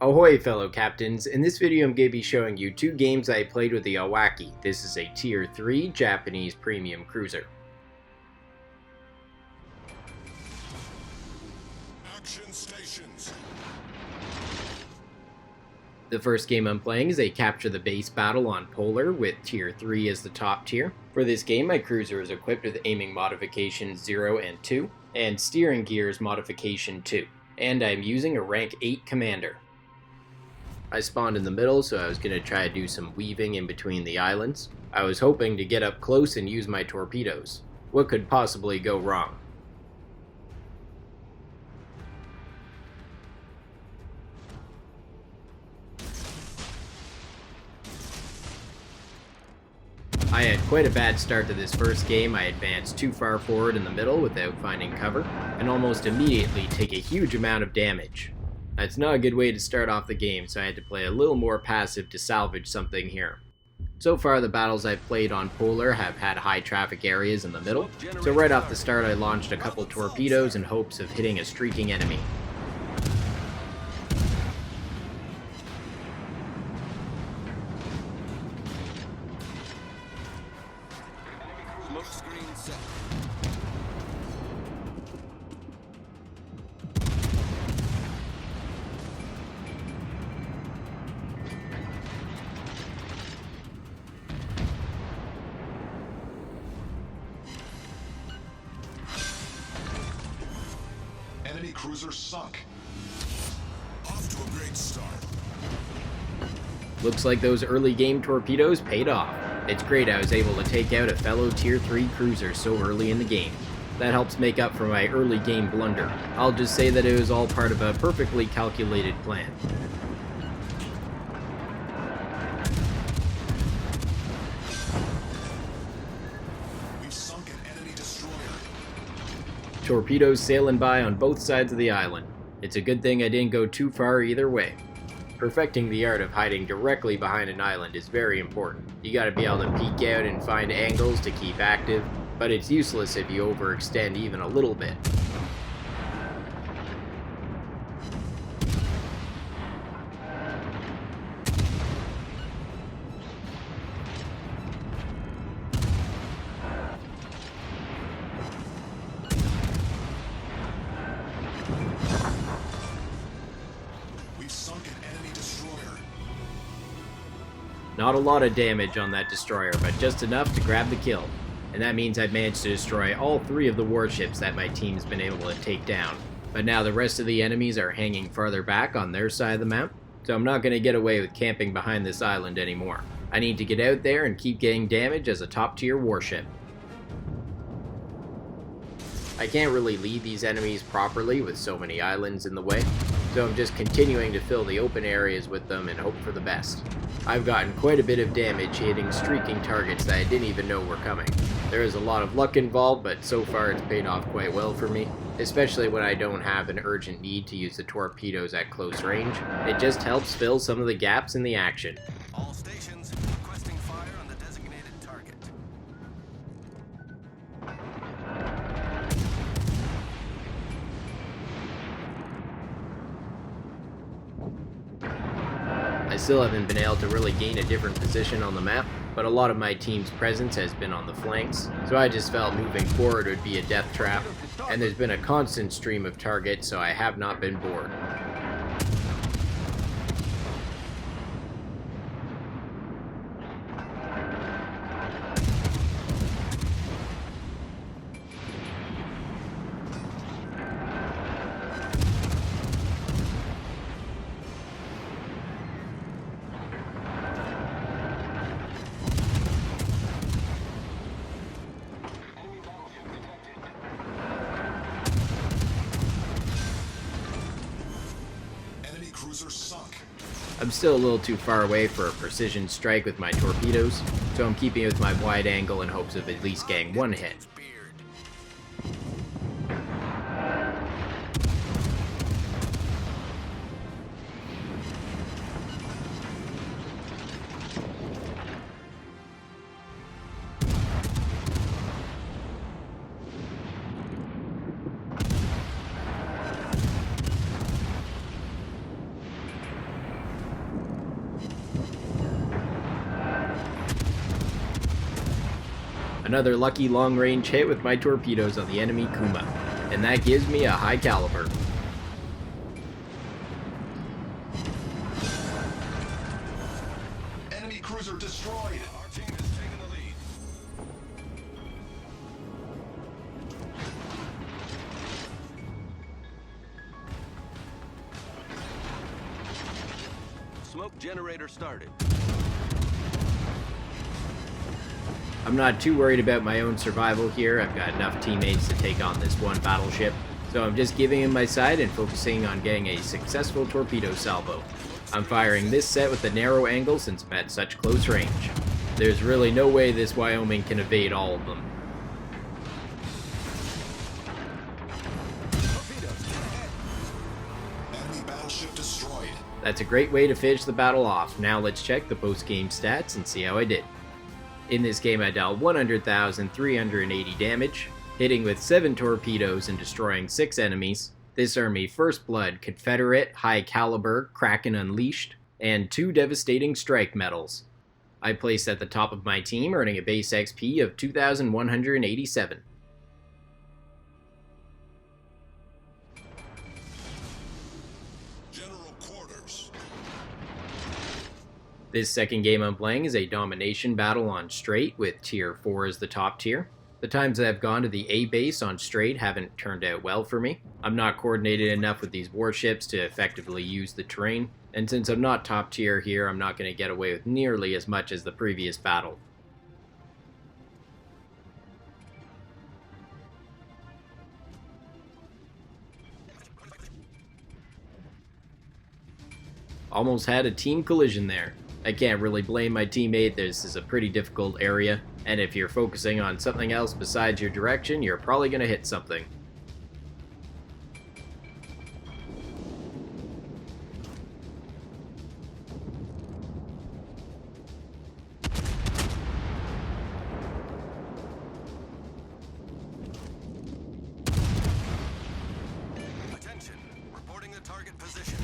Ahoy fellow captains, in this video I'm going to be showing you two games I played with the Iwaki. This is a tier 3 Japanese premium cruiser. Action stations. The first game I'm playing is a capture the base battle on Polar with tier 3 as the top tier. For this game my cruiser is equipped with aiming modifications 0 and 2 and steering gears modification 2, and I'm using a rank 8 commander. I spawned in the middle, so I was going to try to do some weaving in between the islands. I was hoping to get up close and use my torpedoes. What could possibly go wrong? I had quite a bad start to this first game. I advanced too far forward in the middle without finding cover, and almost immediately take a huge amount of damage. That's not a good way to start off the game, so I had to play a little more passive to salvage something here. So far the battles I've played on Polar have had high traffic areas in the middle, so right off the start I launched a couple torpedoes in hopes of hitting a streaking enemy. Smoke screen set. Enemy cruiser sunk. Off to a great start. Looks like those early game torpedoes paid off. It's great I was able to take out a fellow tier 3 cruiser so early in the game. That helps make up for my early game blunder. I'll just say that it was all part of a perfectly calculated plan. We've sunk an enemy destroyer. Torpedoes sailing by on both sides of the island. It's a good thing I didn't go too far either way. Perfecting the art of hiding directly behind an island is very important. You gotta be able to peek out and find angles to keep active, but it's useless if you overextend even a little bit. We've sunk an enemy destroyer. Not a lot of damage on that destroyer, but just enough to grab the kill. And that means I've managed to destroy all 3 of the warships that my team's been able to take down. But now the rest of the enemies are hanging farther back on their side of the map, so I'm not going to get away with camping behind this island anymore. I need to get out there and keep getting damage as a top tier warship. I can't really lead these enemies properly with so many islands in the way, so I'm just continuing to fill the open areas with them and hope for the best. I've gotten quite a bit of damage hitting streaking targets that I didn't even know were coming. There is a lot of luck involved, but so far it's paid off quite well for me, especially when I don't have an urgent need to use the torpedoes at close range. It just helps fill some of the gaps in the action. All stations requesting fire on the designated target. I still haven't been able to really gain a different position on the map, but a lot of my team's presence has been on the flanks, so I just felt moving forward would be a death trap, and there's been a constant stream of targets, so I have not been bored. Enemy cruiser sunk. I'm still a little too far away for a precision strike with my torpedoes, so I'm keeping it with my wide angle in hopes of at least getting one hit. another lucky long-range hit with my torpedoes on the enemy Kuma, and that gives me a high caliber. Enemy cruiser destroyed. Our team is taking the lead. Smoke generator started. I'm not too worried about my own survival here. I've got enough teammates to take on this one battleship, so I'm just giving him my side and focusing on getting a successful torpedo salvo. I'm firing this set with a narrow angle since I'm at such close range. There's really no way this Wyoming can evade all of them. Enemy battleship destroyed. That's a great way to finish the battle off. Now let's check the post-game stats and see how I did. In this game I dealt 100,380 damage, hitting with 7 torpedoes and destroying 6 enemies. This earned me First Blood, Confederate, High Caliber, Kraken Unleashed, and 2 devastating strike medals. I placed at the top of my team, earning a base XP of 2,187. General quarters. This second game I'm playing is a Domination Battle on Strait with Tier 4 as the top tier. The times that I've gone to the A base on Strait haven't turned out well for me. I'm not coordinated enough with these warships to effectively use the terrain, and since I'm not top tier here, I'm not going to get away with nearly as much as the previous battle. Almost had a team collision there. I can't really blame my teammate. This is a pretty difficult area, and if you're focusing on something else besides your direction, you're probably going to hit something. Attention, reporting the target position.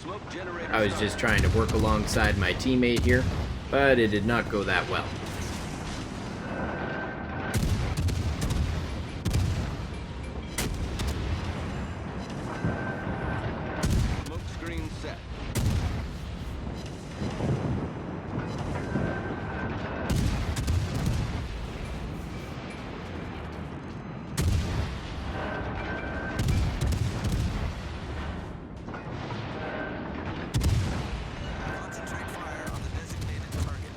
Smoke generator I was just trying to work alongside my teammate here, but it did not go that well. smoke screen set. Concentrate fire on the designated target.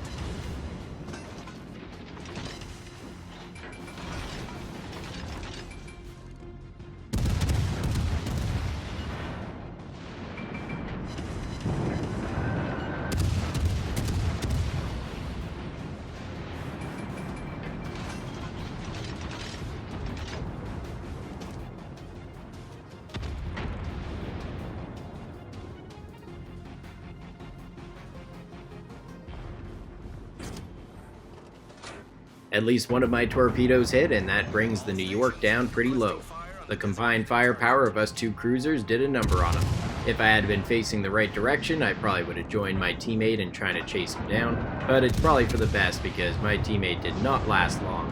At least one of my torpedoes hit, and that brings the New York down pretty low. The combined firepower of us two cruisers did a number on him. If I had been facing the right direction, I probably would have joined my teammate in trying to chase him down, but it's probably for the best because my teammate did not last long.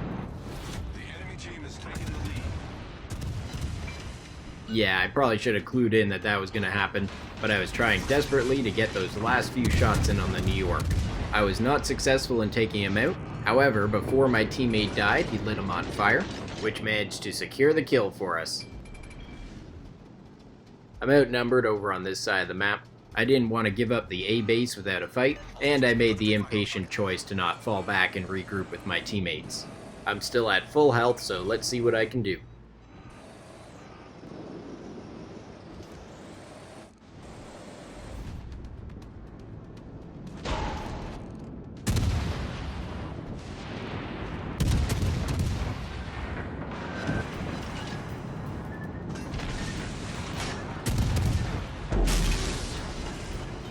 The enemy team is taking the lead. Yeah, I probably should have clued in that that was going to happen, but I was trying desperately to get those last few shots in on the New York. I was not successful in taking him out. However, before my teammate died, he lit him on fire, which managed to secure the kill for us. I'm outnumbered over on this side of the map. I didn't want to give up the A base without a fight, and I made the impatient choice to not fall back and regroup with my teammates. I'm still at full health, so let's see what I can do.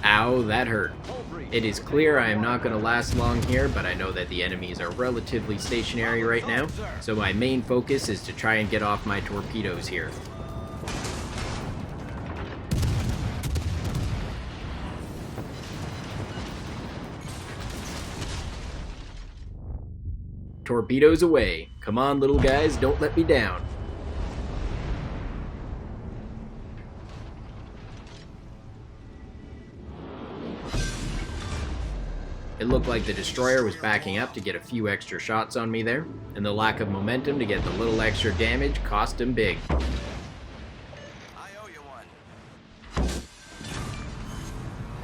Ow, that hurt. Hull breach. It is clear I am not going to last long here, but I know that the enemies are relatively stationary right now, so my main focus is to try and get off my torpedoes here. Torpedoes away. Come on, little guys, don't let me down. It looked like the destroyer was backing up to get a few extra shots on me there, and the lack of momentum to get the little extra damage cost him big. I owe you one.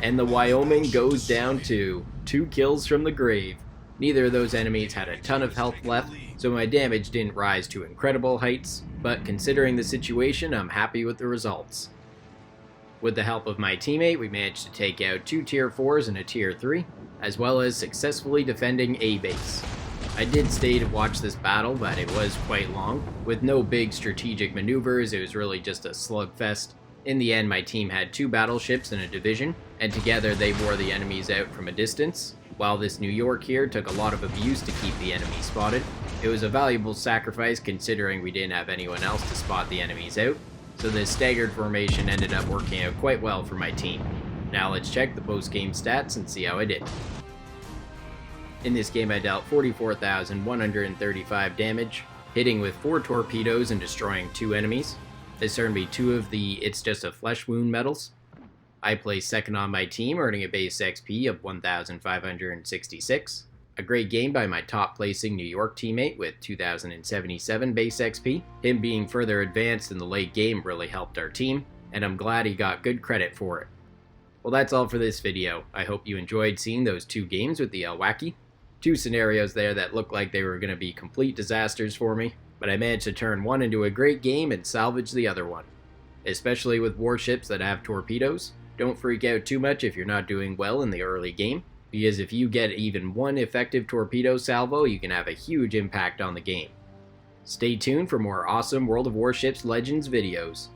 And the Wyoming goes down too. 2 kills from the grave. Neither of those enemies had a ton of health left, so my damage didn't rise to incredible heights, but considering the situation, I'm happy with the results. With the help of my teammate, we managed to take out 2 tier 4s and a tier 3, as well as successfully defending a base. I did stay to watch this battle, but it was quite long. With no big strategic maneuvers, it was really just a slugfest. In the end, my team had 2 battleships and a division, and together they wore the enemies out from a distance. While this New York here took a lot of abuse to keep the enemy spotted, it was a valuable sacrifice considering we didn't have anyone else to spot the enemies out, so this staggered formation ended up working out quite well for my team. Now let's check the post-game stats and see how I did. In this game I dealt 44,135 damage, hitting with 4 torpedoes and destroying 2 enemies. This earned me 2 of the It's Just a Flesh Wound medals. I placed second on my team, earning a base XP of 1,566. A great game by my top placing New York teammate with 2,077 base XP. Him being further advanced in the late game really helped our team, and I'm glad he got good credit for it. Well, that's all for this video. I hope you enjoyed seeing those 2 games with the Iwaki. 2 scenarios there that looked like they were going to be complete disasters for me, but I managed to turn one into a great game and salvage the other one. Especially with warships that have torpedoes. Don't freak out too much if you're not doing well in the early game, because if you get even 1 effective torpedo salvo, you can have a huge impact on the game. Stay tuned for more awesome World of Warships Legends videos.